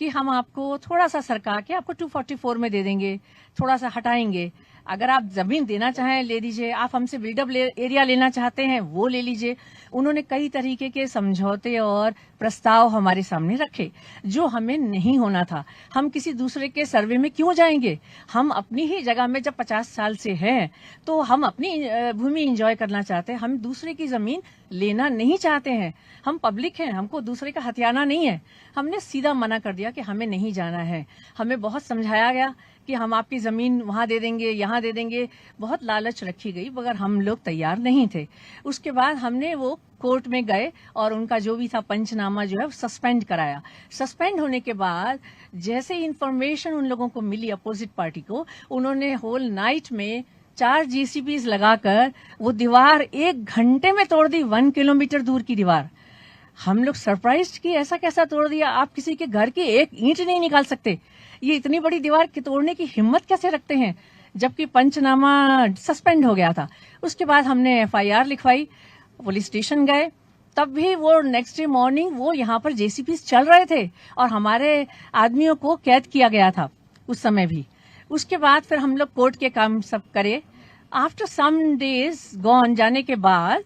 कि हम आपको थोड़ा सा सरका के आपको 244 में दे देंगे, थोड़ा सा हटाएंगे. अगर आप जमीन देना चाहें ले लीजिए, आप हमसे बिल्डअप एरिया लेना चाहते हैं वो ले लीजिए. उन्होंने कई तरीके के समझौते और प्रस्ताव हमारे सामने रखे जो हमें नहीं होना था. हम किसी दूसरे के सर्वे में क्यों जाएंगे? हम अपनी ही जगह में जब 50 साल से हैं तो हम अपनी भूमि एंजॉय करना चाहते हैं. हम दूसरे की जमीन लेना नहीं चाहते हैं. हम पब्लिक हैं, हमको दूसरे का हथियाना नहीं है. हमने सीधा मना कर दिया कि हमें नहीं जाना है. हमें बहुत समझाया गया कि हम आपकी जमीन वहां दे देंगे, यहाँ दे देंगे. बहुत लालच रखी गई मगर हम लोग तैयार नहीं थे. उसके बाद हमने वो कोर्ट में गए और उनका जो भी था पंचनामा जो है सस्पेंड कराया. सस्पेंड होने के बाद जैसे इंफॉर्मेशन उन लोगों को मिली अपोजिट पार्टी को, उन्होंने होल नाइट में 4 जेसीबीज लगाकर वो दीवार 1 घंटे में तोड़ दी, 1 किलोमीटर दूर की दीवार। हम लोग सरप्राइज्ड कि ऐसा कैसा तोड़ दिया, आप किसी के घर की एक ईंट नहीं निकाल सकते, ये इतनी बड़ी दीवार के तोड़ने की हिम्मत कैसे रखते हैं, जबकि पंचनामा सस्पेंड हो गया था। उसके बाद हमने एफआईआर लिखवाई, पुलिस स्टेशन गए, तब भी वो नेक्स्ट डे मॉर्निंग वो यहाँ पर जेसीबी चल रहे थे और हमारे आदमियों को कैद किया गया था उस समय भी। उसके बाद फिर हम लोग कोर्ट के काम सब करे। आफ्टर सम डेज गॉन जाने के बाद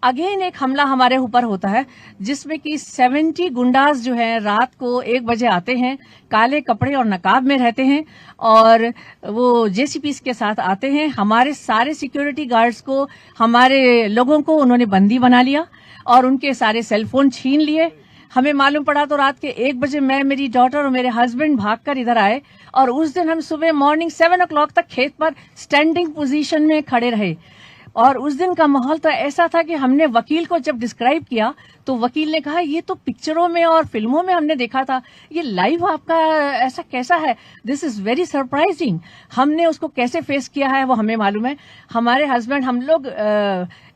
अगेन एक हमला हमारे ऊपर होता है, जिसमें कि 70 गुंडास जो है रात को 1 बजे आते हैं, काले कपड़े और नकाब में रहते हैं और वो जेसीपीस के साथ आते हैं। हमारे सारे सिक्योरिटी गार्ड्स को, हमारे लोगों को उन्होंने बंदी बना लिया और उनके सारे सेलफोन छीन लिए। हमें मालूम पड़ा तो रात के 1 बजे मैं, मेरी डॉटर और मेरे हस्बैंड भागकर इधर आए और उस दिन हम सुबह मॉर्निंग 7 o'clock तक खेत पर स्टैंडिंग पोजीशन में खड़े रहे। और उस दिन का माहौल तो ऐसा था कि हमने वकील को जब डिस्क्राइब किया तो वकील ने कहा ये तो पिक्चरों में और फिल्मों में हमने देखा था, ये लाइव आपका ऐसा कैसा है, दिस इज वेरी सरप्राइजिंग। हमने उसको कैसे फेस किया है वो हमें मालूम है। हमारे हस्बैंड, हम लोग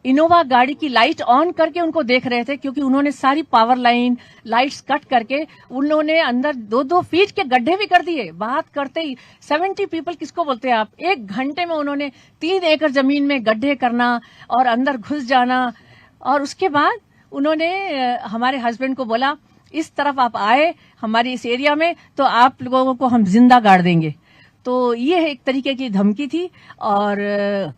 इनोवा गाड़ी की लाइट ऑन करके उनको देख रहे थे, क्योंकि उन्होंने सारी पावर लाइन लाइट्स कट करके उन्होंने अंदर 2-2 फीट के गड्ढे भी कर दिए। बात करते ही 70 पीपल किसको बोलते हैं आप, 1 घंटे में उन्होंने 3 एकड़ जमीन में गड्ढे करना और अंदर घुस जाना। और उसके बाद उन्होंने हमारे हस्बैंड को बोला इस तरफ आप आए हमारी इस एरिया में तो आप लोगों को हम जिंदा गाड़ देंगे। तो ये एक तरीके की धमकी थी। और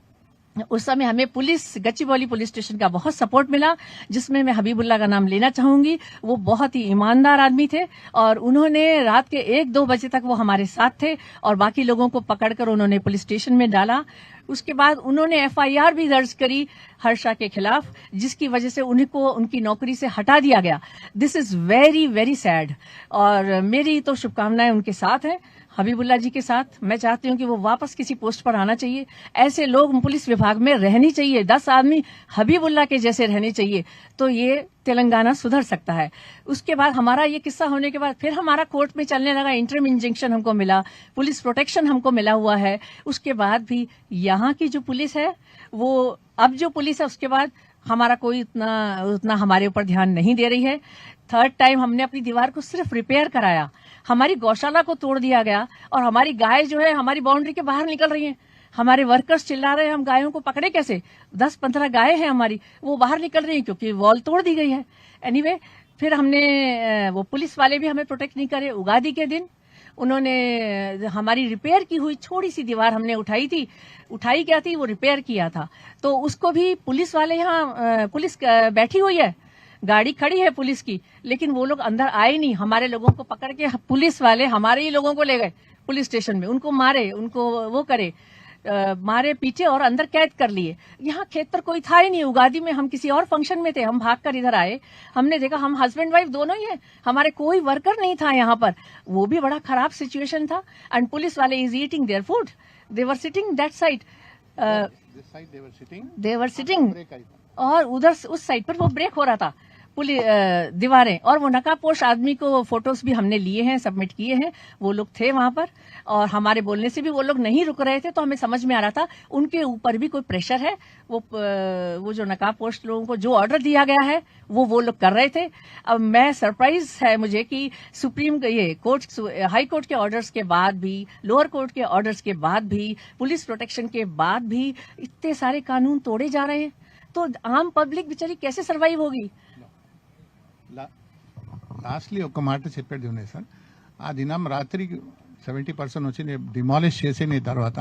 उस समय हमें पुलिस, गच्चीबौली पुलिस स्टेशन का बहुत सपोर्ट मिला, जिसमें मैं हबीबुल्ला का नाम लेना चाहूंगी। वो बहुत ही ईमानदार आदमी थे और उन्होंने रात के 1-2 बजे तक वो हमारे साथ थे और बाकी लोगों को पकड़कर उन्होंने पुलिस स्टेशन में डाला। उसके बाद उन्होंने एफआईआर भी दर्ज करी हर्षा के खिलाफ, जिसकी वजह से उनको उनकी नौकरी से हटा दिया गया। This is very very sad. और मेरी तो शुभकामनाएं उनके साथ हैं, हबीबुल्ला जी के साथ। मैं चाहती हूं कि वो वापस किसी पोस्ट पर आना चाहिए। ऐसे लोग पुलिस विभाग में रहनी चाहिए, 10 आदमी हबीबुल्ला के जैसे रहने चाहिए, तो ये तेलंगाना सुधर सकता है। उसके बाद हमारा ये किस्सा होने के बाद फिर हमारा कोर्ट में चलने लगा, इंटरिम इंजंक्शन हमको मिला, पुलिस प्रोटेक्शन हमको मिला हुआ है। उसके बाद भी यहाँ की जो पुलिस है, वो अब जो पुलिस है उसके बाद हमारा कोई उतना हमारे ऊपर ध्यान नहीं दे रही है। 3rd टाइम हमने अपनी दीवार को सिर्फ रिपेयर कराया, हमारी गौशाला को तोड़ दिया गया और हमारी गाय जो है हमारी बाउंड्री के बाहर निकल रही हैं। हमारे वर्कर्स चिल्ला रहे हैं हम गायों को पकड़े कैसे, 10-15 गाय हैं हमारी, वो बाहर निकल रही हैं क्योंकि वॉल तोड़ दी गई है। एनीवे, फिर हमने वो पुलिस वाले भी हमें प्रोटेक्ट नहीं करे। उगादी के दिन उन्होंने हमारी रिपेयर की हुई छोटी सी दीवार हमने उठाई क्या थी, वो रिपेयर किया था, तो उसको भी पुलिस वाले, यहाँ पुलिस बैठी हुई है, गाड़ी खड़ी है पुलिस की, लेकिन वो लोग अंदर आए नहीं। हमारे लोगों को पकड़ के पुलिस वाले हमारे ही लोगों को ले गए पुलिस स्टेशन में, उनको मारे, उनको वो करे, मारे पीटे और अंदर कैद कर लिए। यहाँ खेत पर कोई था ही नहीं। उगादी में हम किसी और फंक्शन में थे, हम भागकर इधर आए, हमने देखा हम हस्बैंड वाइफ दोनों ही हैं, हमारे कोई वर्कर नहीं था यहाँ पर। वो भी बड़ा खराब सिचुएशन था। एंड पुलिस वाले is eating their food, they were sitting that side, they were sitting, और उधर उस साइड पर वो ब्रेक हो रहा था दीवारें। और वो नकाबपोश आदमी को फोटोज भी हमने लिए हैं, सबमिट किए हैं, वो लोग थे वहां पर और हमारे बोलने से भी वो लोग नहीं रुक रहे थे, तो हमें समझ में आ रहा था उनके ऊपर भी कोई प्रेशर है। वो जो नकाबपोश लोगों को जो ऑर्डर दिया गया है वो लोग कर रहे थे। अब मैं सरप्राइज है मुझे कि हाई कोर्ट के ऑर्डर्स के बाद भी, लोअर कोर्ट के ऑर्डर्स के बाद भी, पुलिस प्रोटेक्शन के बाद भी इतने सारे कानून तोड़े जा रहे हैं, तो आम पब्लिक बेचारी कैसे सर्वाइव होगी। లాస్ట్లీ ఒక మాట చెప్పేది ఉన్నాయి సార్. ఆ దినం రాత్రి 70% వచ్చి డిమాలిష్ చేసిన తర్వాత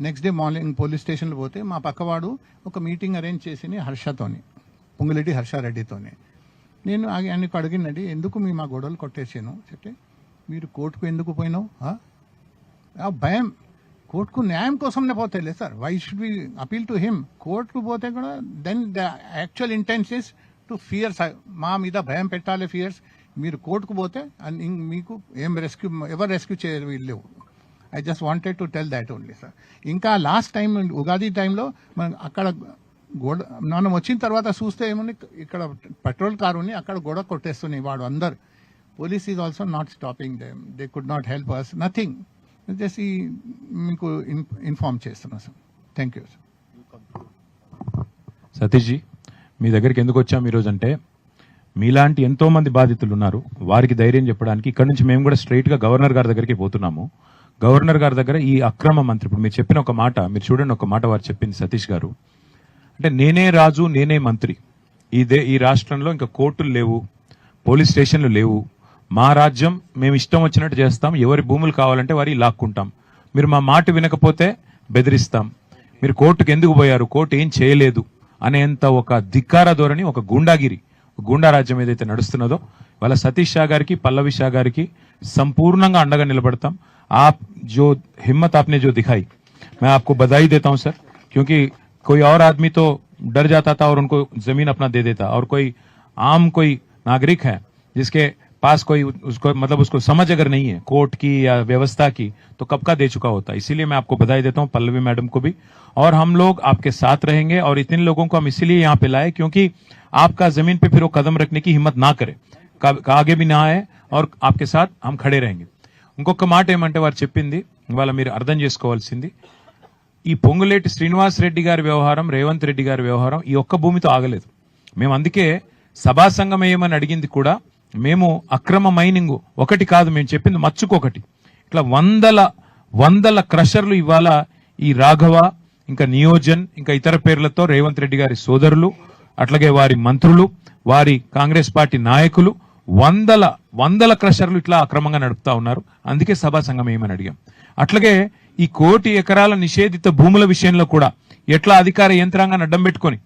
నెక్స్ట్ డే మార్నింగ్ పోలీస్ స్టేషన్లో పోతే మా పక్కవాడు ఒక మీటింగ్ అరేంజ్ చేసి హర్షతోని, పొంగులేటి హర్షారెడ్డితోని. నేను ఆయనకు అడిగినది ఎందుకు మా గొడవలు కొట్టేసాను చెప్తే, మీరు కోర్టుకు ఎందుకు పోయినావు, భయం, కోర్టుకు న్యాయం కోసంనే పోతేలే సార్, why should we appeal to him. కోర్టుకు పోతే కూడా then the actual intense is to fears, మా మీద భయం పెట్టాలి, ఫియర్స్. మీరు కోర్టుకు పోతే మీకు ఎవరు రెస్క్యూ చేయలేవు. I just wanted to tell that only sir. ఇంకా లాస్ట్ టైం ఉగాది టైంలో మనం అక్కడ మనం వచ్చిన తర్వాత చూస్తే ఏముంది, ఇక్కడ పెట్రోల్ కారు ఉంది, అక్కడ గొడవ కొట్టేస్తున్నాయి వాడు అందరు. Police is also not stopping them, they could not help us, nothing. Just మీకు ఇన్ఫార్మ్ చేస్తున్నా sir. Thank you. Satish ji, మీ దగ్గరికి ఎందుకు వచ్చాము ఈరోజు అంటే, మీలాంటి ఎంతో మంది బాధితులు ఉన్నారు, వారికి ధైర్యం చెప్పడానికి ఇక్కడ నుంచి మేము కూడా స్ట్రైట్ గా గవర్నర్ గారి దగ్గరికి పోతున్నాము. గవర్నర్ గారి దగ్గర ఈ అక్రమ మంత్రి, ఇప్పుడు మీరు చెప్పిన ఒక మాట, మీరు చూడండి ఒక మాట వారు చెప్పింది సతీష్ గారు, అంటే నేనే రాజు నేనే మంత్రి, ఈ రాష్ట్రంలో ఇంకా కోర్టులు లేవు, పోలీస్ స్టేషన్లు లేవు, మా రాజ్యం మేము ఇష్టం వచ్చినట్టు చేస్తాం, ఎవరి భూములు కావాలంటే వారి లాక్కుంటాం, మీరు మా మాట వినకపోతే బెదిరిస్తాం, మీరు కోర్టుకు ఎందుకు పోయారు, కోర్టు ఏం చేయలేదు అనేంత ఒక ధిక్కార ధోరణి, ఒక గూండాగిరి, గూండా రాజ్యం ఏదైతే నడుస్తున్నదో, వాళ్ళ సతీష్ షా గారికి పల్లవి షా గారికి సంపూర్ణంగా అండగా నిలబడతాం. आप जो हिम्मत आपने जो दिखाई, मैं आपको बधाई देता हूं सर, क्योंकि कोई और आदमी तो डर जाता था और उनको जमीन अपना दे देता, और कोई आम कोई नागरिक है जिसके पास कोई उसको मतलब उसको समझ अगर नहीं है कोर्ट की या व्यवस्था की, तो कब का दे चुका होता. इसीलिए मैं आपको बधाई देता हूं, पल्लवी मैडम को भी, और हम लोग आपके साथ रहेंगे. और इतने लोगों को हम इसीलिए यहाँ पे लाए क्योंकि आपका जमीन पे फिर वो कदम रखने की हिम्मत ना करे, आगे भी ना आए, और आपके साथ हम खड़े रहेंगे. ఇంకొక మాట ఏమంటే వారు చెప్పింది ఇవాళ మీరు అర్థం చేసుకోవాల్సింది, ఈ పొంగులేటి శ్రీనివాస్ రెడ్డి గారి వ్యవహారం, రేవంత్ రెడ్డి గారి వ్యవహారం ఈ ఒక్క భూమితో ఆగలేదు. మేము అందుకే సభా సంఘం ఏమని అడిగింది కూడా, మేము అక్రమ మైనింగ్ ఒకటి కాదు, మేము చెప్పింది మచ్చుకొకటి, ఇట్లా వందల క్రషర్లు ఇవాళ ఈ రాఘవ, ఇంకా నియోజన్, ఇంకా ఇతర పేర్లతో రేవంత్ రెడ్డి గారి సోదరులు, అట్లాగే వారి మంత్రులు, వారి కాంగ్రెస్ పార్టీ నాయకులు వందల క్రషర్లు ఇట్లా అక్రమంగా నడుపుతా ఉన్నారు. అందుకే సభా సంఘం ఏమని అడిగాం. అట్లాగే ఈ 1 కోటి ఎకరాల నిషేధిత భూముల విషయంలో కూడా ఎట్లా అధికార యంత్రాంగాన్ని అడ్డం పెట్టుకొని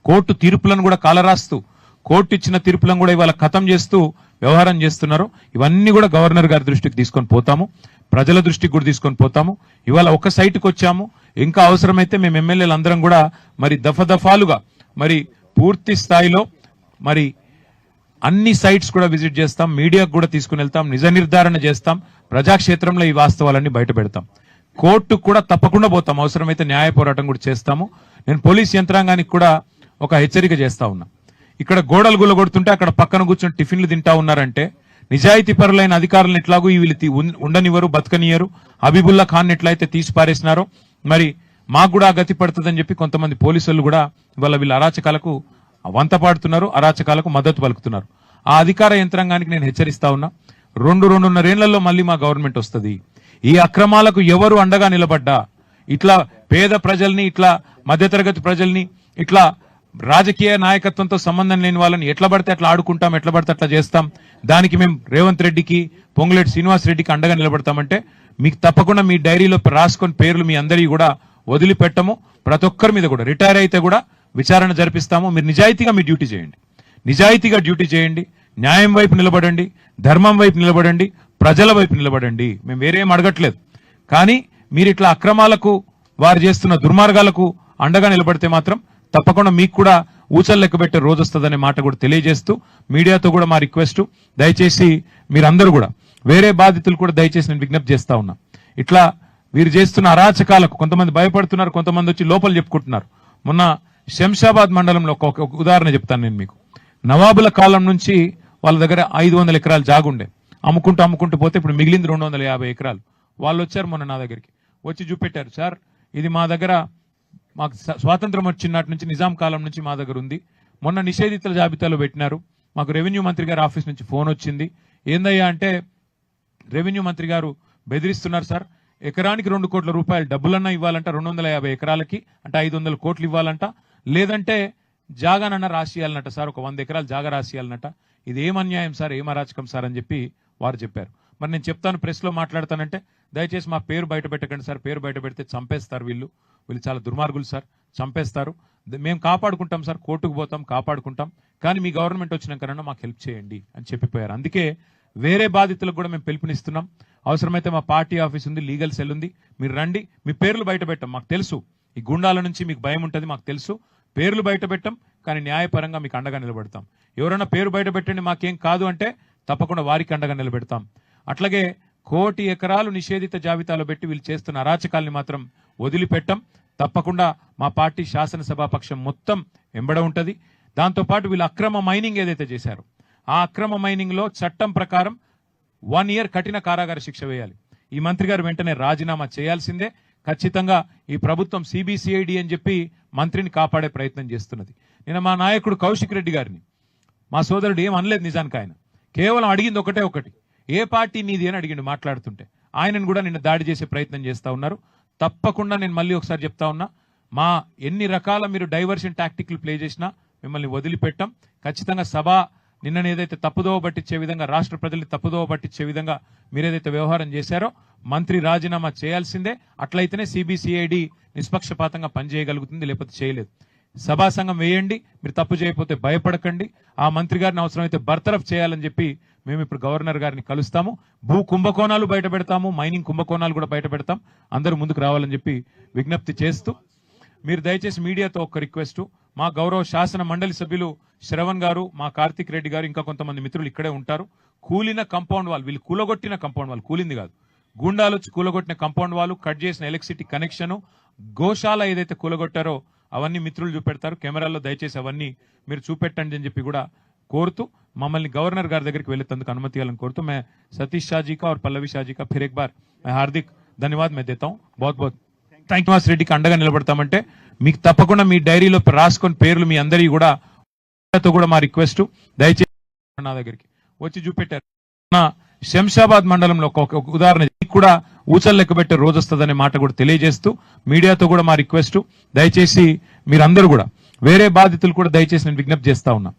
కోర్టు తీర్పులను కూడా కాలరాస్తూ, కోర్టు ఇచ్చిన తీర్పులను కూడా ఇవాళ ఖతం చేస్తూ వ్యవహారం చేస్తున్నారు. ఇవన్నీ కూడా గవర్నర్ గారి దృష్టికి తీసుకొని పోతాము, ప్రజల దృష్టికి కూడా తీసుకొని పోతాము. ఇవాళ ఒక సైట్కి వచ్చాము, ఇంకా అవసరమైతే మేము ఎమ్మెల్యేలు అందరం కూడా మరి దఫాలుగా మరి పూర్తి స్థాయిలో మరి అన్ని సైట్స్ కూడా విజిట్ చేస్తాం, మీడియాకు కూడా తీసుకుని వెళ్తాం, నిజ నిర్ధారణ చేస్తాం, ప్రజాక్షేత్రంలో ఈ వాస్తవాలన్నీ బయట పెడతాం, కోర్టుకు కూడా తప్పకుండా పోతాం, అవసరమైతే న్యాయ పోరాటం కూడా చేస్తాము. నేను పోలీస్ యంత్రాంగానికి కూడా ఒక హెచ్చరిక చేస్తా ఉన్నా, ఇక్కడ గోడలు గుల్లగొడుతుంటే అక్కడ పక్కన కూర్చొని టిఫిన్లు తింటా ఉన్నారంటే, నిజాయితీ పరులైన అధికారులను ఎట్లాగూ వీళ్ళు ఉండనివ్వరు, బతకనియరు. హబీబుల్లా ఖాన్ ఎట్లయితే తీసి పారేసినారో మరి మాకు కూడా గతి పడుతుందని చెప్పి కొంతమంది పోలీసులు కూడా ఇవాళ వీళ్ళ అరాచకాలకు వంత పాడుతున్నారు, అరాచకాలకు మద్దతు పలుకుతున్నారు. ఆ అధికార యంత్రాంగానికి నేను హెచ్చరిస్తా ఉన్నా, 2-2.5 ఏళ్లలో మళ్ళీ మా గవర్నమెంట్ వస్తుంది. ఈ అక్రమాలకు ఎవరు అండగా నిలబడ్డా, ఇట్లా పేద ప్రజల్ని, ఇట్లా మధ్యతరగతి ప్రజల్ని, ఇట్లా రాజకీయ నాయకత్వంతో సంబంధం లేని వాళ్ళని ఎట్లా పడితే అట్లా ఆడుకుంటాం, ఎట్లా పడితే అట్లా చేస్తాం, దానికి మేము రేవంత్ రెడ్డికి, పొంగులేటి శ్రీనివాస్ రెడ్డికి అండగా నిలబడతామంటే మీకు తప్పకుండా మీ డైరీలో రాసుకొని పేర్లు మీ అందరికీ కూడా వదిలిపెట్టము. ప్రతి ఒక్కరి మీద కూడా రిటైర్ అయితే కూడా విచారణ జరిపిస్తాము. మీరు నిజాయితీగా మీ డ్యూటీ చేయండి, నిజాయితీగా డ్యూటీ చేయండి, న్యాయం వైపు నిలబడండి, ధర్మం వైపు నిలబడండి, ప్రజల వైపు నిలబడండి. మేము వేరేం అడగట్లేదు. కానీ మీరు ఇట్లా అక్రమాలకు, వారు చేస్తున్న దుర్మార్గాలకు అండగా నిలబడితే మాత్రం తప్పకుండా మీకు కూడా ఊచలు లెక్క పెట్టే రోజు వస్తుందనే మాట కూడా తెలియజేస్తూ, మీడియాతో కూడా మా రిక్వెస్ట్, దయచేసి మీరందరూ కూడా, వేరే బాధితులు కూడా దయచేసి నేను విజ్ఞప్తి చేస్తా ఉన్నా, ఇట్లా వీరు చేస్తున్న అరాచకాలకు కొంతమంది భయపడుతున్నారు, కొంతమంది వచ్చి లోపల చెప్పుకుంటున్నారు. మొన్న శంషాబాద్ మండలంలో ఒక ఉదాహరణ చెప్తాను నేను మీకు. నవాబుల కాలం నుంచి వాళ్ళ దగ్గర 500 ఎకరాలు జాగుండే, అమ్ముకుంటూ పోతే ఇప్పుడు మిగిలింది 250 ఎకరాలు. వాళ్ళు వచ్చారు మొన్న నా దగ్గరికి, వచ్చి చూపెట్టారు, సార్ ఇది మా దగ్గర, మాకు స్వాతంత్రం వచ్చినట్టు నుంచి నిజాం కాలం నుంచి మా దగ్గర ఉంది, మొన్న నిషేధితుల జాబితాలో పెట్టినారు, మాకు రెవెన్యూ మంత్రి గారి ఆఫీస్ నుంచి ఫోన్ వచ్చింది, ఏందయ్యా అంటే రెవెన్యూ మంత్రి గారు బెదిరిస్తున్నారు సార్, ఎకరానికి 2 కోట్ల రూపాయలు డబ్బులన్నా ఇవ్వాలంట, 250 ఎకరాలకి అంటే 500 కోట్లు ఇవ్వాలంట, లేదంటే జాగానన్నా రాసియాలన్నట సార్, ఒక 100 ఎకరాలు జాగా రాసియాలన్నట. ఇది ఏం అన్యాయం సార్, ఏం అరాచకం సార్ అని చెప్పి వారు చెప్పారు. మరి నేను చెప్తాను, ప్రెస్ లో మాట్లాడతానంటే దయచేసి మా పేరు బయట పెట్టకండి సార్, పేరు బయట పెడితే చంపేస్తారు, వీళ్ళు చాలా దుర్మార్గులు సార్, చంపేస్తారు, మేము కాపాడుకుంటాం సార్, కోర్టుకు పోతాం, కాపాడుకుంటాం, కానీ మీ గవర్నమెంట్ వచ్చినాకన్నా మాకు హెల్ప్ చేయండి అని చెప్పిపోయారు. అందుకే వేరే బాధితులకు కూడా మేము పిలుపునిస్తున్నాం, అవసరమైతే మా పార్టీ ఆఫీస్ ఉంది, లీగల్ సెల్ ఉంది, మీరు రండి, మీ పేర్లు బయట పెట్టాం, మాకు తెలుసు ఈ గుండాల నుంచి మీకు భయం ఉంటుంది, మాకు తెలుసు, పేర్లు బయట పెట్టాం, కానీ న్యాయపరంగా మీకు అండగా నిలబెడతాం. ఎవరైనా పేరు బయట పెట్టండి మాకేం కాదు అంటే తప్పకుండా వారికి అండగా నిలబెడతాం. అట్లాగే 1 కోటి ఎకరాలు నిషేధిత జాబితాలో పెట్టి వీళ్ళు చేస్తున్న అరాచకాల్ని మాత్రం వదిలిపెట్టాం. తప్పకుండా మా పార్టీ శాసనసభాపక్షం మొత్తం ఎంబడ ఉంటది. దాంతోపాటు వీళ్ళు అక్రమ మైనింగ్ ఏదైతే చేశారో ఆ అక్రమ మైనింగ్ లో చట్టం ప్రకారం 1 year కఠిన కారాగార శిక్ష వేయాలి. ఈ మంత్రి గారు వెంటనే రాజీనామా చేయాల్సిందే. ఖచ్చితంగా ఈ ప్రభుత్వం సిబిసిఐడి అని చెప్పి మంత్రిని కాపాడే ప్రయత్నం చేస్తున్నది. నిన్న మా నాయకుడు కౌశిక్ రెడ్డి గారిని మా సోదరుడు ఏం అనలేదు, నిజానికి ఆయన కేవలం అడిగింది ఒకటి, ఏ పార్టీ నీది అని అడిగిండు మాట్లాడుతుంటే. ఆయనను కూడా నిన్న దాడి చేసే ప్రయత్నం చేస్తా ఉన్నారు. తప్పకుండా నేను మళ్ళీ ఒకసారి చెప్తా ఉన్నా, మా ఎన్ని రకాల మీరు డైవర్షన్ టాక్టిక్లు ప్లే చేసినా మిమ్మల్ని వదిలిపెట్టాం. ఖచ్చితంగా సభ నిన్న ఏదైతే తప్పుదోవ పట్టించే విధంగా, రాష్ట్ర ప్రజల్ని తప్పుదోవ పట్టించే విధంగా మీరేదైతే వ్యవహారం చేశారో మంత్రి రాజీనామా చేయాల్సిందే. అట్లయితేనే సిబిసిఐడి నిష్పక్షపాతంగా పనిచేయగలుగుతుంది, లేకపోతే చేయలేదు. సభా సంఘం వేయండి, మీరు తప్పు చేయకపోతే భయపడకండి. ఆ మంత్రి గారిని అవసరమైతే బర్తరఫ్ చేయాలని చెప్పి మేము ఇప్పుడు గవర్నర్ గారిని కలుస్తాము. భూ కుంభకోణాలు బయట పెడతాము, మైనింగ్ కుంభకోణాలు కూడా బయట పెడతాం. అందరూ ముందుకు రావాలని చెప్పి విజ్ఞప్తి చేస్తూ, మీరు దయచేసి మీడియాతో ఒక రిక్వెస్ట్, మా గౌరవ శాసన మండలి సభ్యులు శ్రవణ్ గారు, మా కార్తిక్ రెడ్డి గారు, ఇంకా కొంతమంది మిత్రులు ఇక్కడే ఉంటారు. కూలిన కంపౌండ్ వాళ్ళు, వీళ్ళు కూలగొట్టిన కంపౌండ్ వాళ్ళు, కూలింది కాదు, గుండాలు వచ్చి కూలగొట్టిన కంపౌండ్ వాళ్ళు, కట్ చేసిన ఎలక్ట్రిసిటీ కనెక్షన్, గోశాల ఏదైతే కూలగొట్టారో అవన్నీ మిత్రులు చూపెడతారు. కెమెరాల్లో దయచేసి అవన్నీ మీరు చూపెట్టండి అని చెప్పి కూడా కోరుతూ, మమ్మల్ని గవర్నర్ గారి దగ్గరికి వెళ్ళేందుకు అనుమతి ఇవ్వాలని కోరుతూ, मैं सतीश शाह जी का और पल्लवी शाह जी का फिर एक बार मैं हार्दिक धन्यवाद मैं देता हूँ. बहुत बहुत థ్యాంక్ యూ. రెడ్డికి అండగా నిలబడతామంటే మీకు తప్పకుండా మీ డైరీలో రాసుకొని పేర్లు మీ అందరి కూడా మా రిక్వెస్ట్, దయచేసి నా దగ్గరికి వచ్చి చూపెట్టారు. నా శంషాబాద్ మండలంలో ఒక ఉదాహరణ కూడా ఊచలు లెక్క పెట్టే రోజు వస్తుందనే మాట కూడా తెలియజేస్తూ, మీడియాతో కూడా మా రిక్వెస్ట్, దయచేసి మీరందరూ కూడా వేరే బాధితులు కూడా దయచేసి నేను విజ్ఞప్తి చేస్తా ఉన్నా.